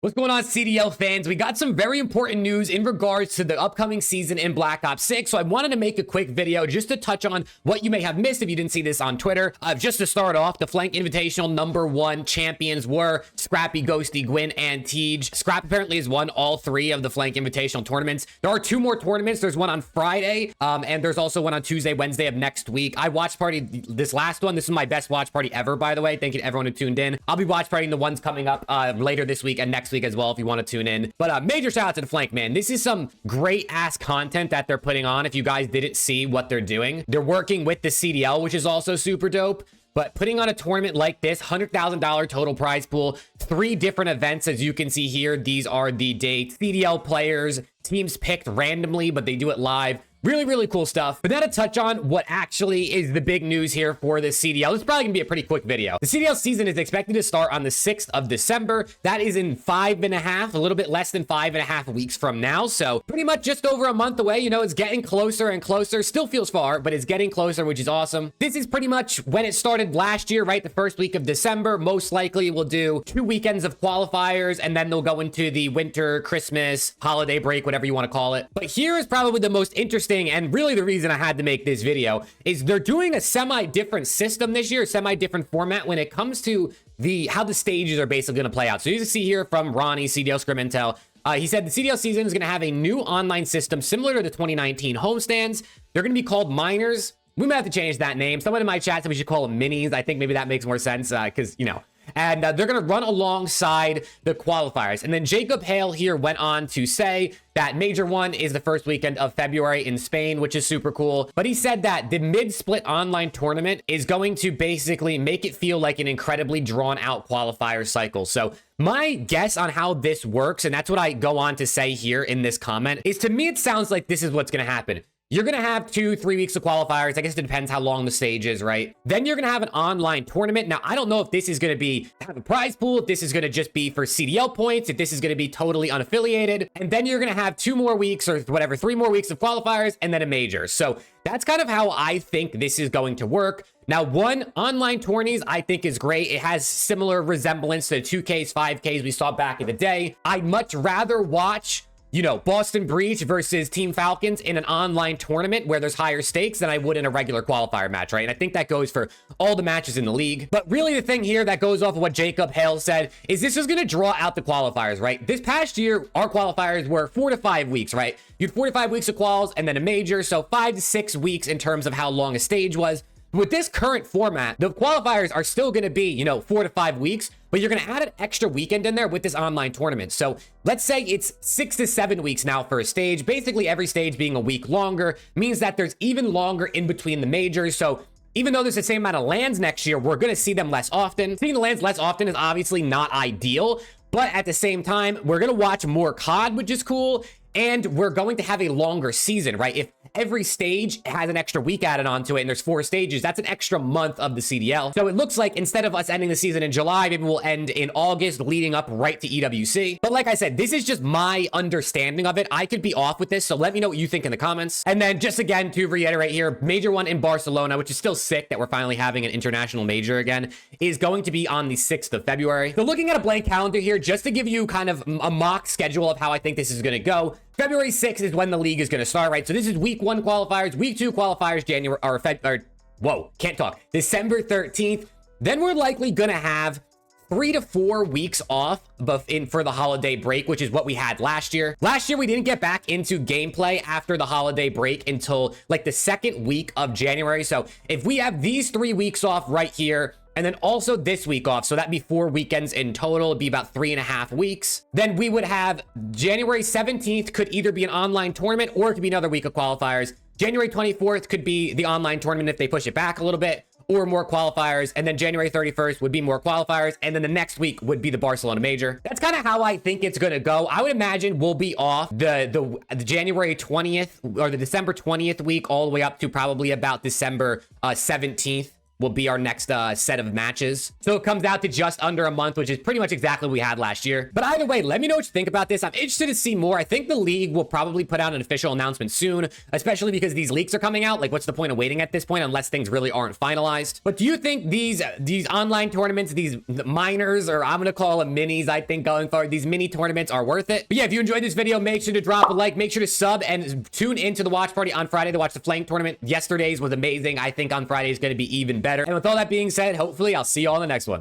What's going on, CDL fans? We got some very important news in regards to the upcoming season in Black Ops 6. So I wanted to make a quick video just to touch on what you may have missed if you didn't see this on Twitter. Just to start off, the Flank Invitational #1 champions were Scrappy, Ghosty, Gwyn, and Tej. Scrap apparently has won all 3 of the Flank Invitational tournaments. There are 2 more tournaments. There's one on Friday, and there's also one on Tuesday, Wednesday of next week. I watch party this last one. This is my best watch party ever, by the way. Thank you to everyone who tuned in. I'll be watch partying the ones coming up later this week and next week as well if you want to tune in. But major shout out to the Flank, man. This is some great ass content that they're putting on. If you guys didn't see what they're doing, they're working with the CDL, which is also super dope. But putting on a tournament like this, $100,000 total prize pool, 3 different events, as you can see here. These are the dates. CDL players, teams picked randomly, but they do it live. Really, really cool stuff. But now to touch on what actually is the big news here for this CDL. This is probably gonna be a pretty quick video. The CDL season is expected to start on the 6th of December. That is in 5.5, a little bit less than 5.5 weeks from now. So pretty much just over a month away. You know, it's getting closer and closer. Still feels far, but it's getting closer, which is awesome. This is pretty much when it started last year, right? The first week of December. Most likely we'll do 2 weekends of qualifiers, and then they'll go into the winter, Christmas, holiday break, whatever you want to call it. But here is probably the most interesting and really the reason I had to make this video is they're doing a semi-different system this year, semi-different format when it comes to how the stages are basically going to play out. So you can see here from Ronnie, CDL Scrim Intel, he said the CDL season is going to have a new online system similar to the 2019 homestands. They're going to be called minors. We might have to change that name. Someone in my chat said we should call them minis. I think maybe that makes more sense because, you know, and they're going to run alongside the qualifiers. And then Jacob Hale here went on to say that Major 1 is the first weekend of February in Spain, which is super cool. But he said that the mid-split online tournament is going to basically make it feel like an incredibly drawn-out qualifier cycle. So my guess on how this works, and that's what I go on to say here in this comment, is to me it sounds like this is what's going to happen. You're going to have 2-3 weeks of qualifiers. I guess it depends how long the stage is, right? Then you're going to have an online tournament. Now, I don't know if this is going to have a prize pool, if this is going to just be for CDL points, if this is going to be totally unaffiliated. And then you're going to have 2 more weeks or whatever, 3 more weeks of qualifiers and then a major. So that's kind of how I think this is going to work. Now, online tourneys, I think is great. It has similar resemblance to 2Ks, 5Ks we saw back in the day. I'd much rather watch, you know, Boston Breach versus Team Falcons in an online tournament where there's higher stakes than I would in a regular qualifier match, right? And I think that goes for all the matches in the league. But really the thing here that goes off of what Jacob Hale said is this is going to draw out the qualifiers, right? This past year, our qualifiers were 4 to 5 weeks, right? You had 4 to 5 weeks of quals and then a major. So 5 to 6 weeks in terms of how long a stage was. With this current format, the qualifiers are still going to be, you know, 4 to 5 weeks, but you're going to add an extra weekend in there with this online tournament. So let's say it's 6 to 7 weeks now for a stage. Basically, every stage being a week longer means that there's even longer in between the majors. So even though there's the same amount of lands next year, we're going to see them less often. Seeing the lands less often is obviously not ideal, but at the same time, we're going to watch more COD, which is cool. And we're going to have a longer season, right? If every stage has an extra week added onto it and there's 4 stages, that's an extra month of the CDL. So it looks like instead of us ending the season in July, maybe we'll end in August leading up right to EWC. But like I said, this is just my understanding of it. I could be off with this, so let me know what you think in the comments. And then just again, to reiterate here, Major 1 in Barcelona, which is still sick that we're finally having an international major again, is going to be on the 6th of February. So looking at a blank calendar here, just to give you kind of a mock schedule of how I think this is going to go, February 6th is when the league is going to start, right? So this is week 1 qualifiers, week 2 qualifiers, December 13th. Then we're likely going to have 3 to 4 weeks off for the holiday break, which is what we had last year. Last year, we didn't get back into gameplay after the holiday break until like the 2nd week of January. So if we have these 3 weeks off right here, and then also this week off, so that'd be 4 weekends in total. It'd be about 3.5 weeks. Then we would have January 17th could either be an online tournament or it could be another week of qualifiers. January 24th could be the online tournament if they push it back a little bit, or more qualifiers. And then January 31st would be more qualifiers. And then the next week would be the Barcelona major. That's kind of how I think it's going to go. I would imagine we'll be off the January 20th or the December 20th week all the way up to probably about December 17th. will be our next set of matches. So it comes out to just under a month, which is pretty much exactly what we had last year. But either way, let me know what you think about this. I'm interested to see more. I think the league will probably put out an official announcement soon, especially because these leaks are coming out. Like, what's the point of waiting at this point unless things really aren't finalized? But do you think these online tournaments, these minors, or I'm gonna call them minis, I think going forward, these mini tournaments are worth it? But yeah, if you enjoyed this video, make sure to drop a like, make sure to sub, and tune into the watch party on Friday to watch the flank tournament. Yesterday's was amazing. I think on Friday is going to be even better. And with all that being said, hopefully I'll see you all in the next one.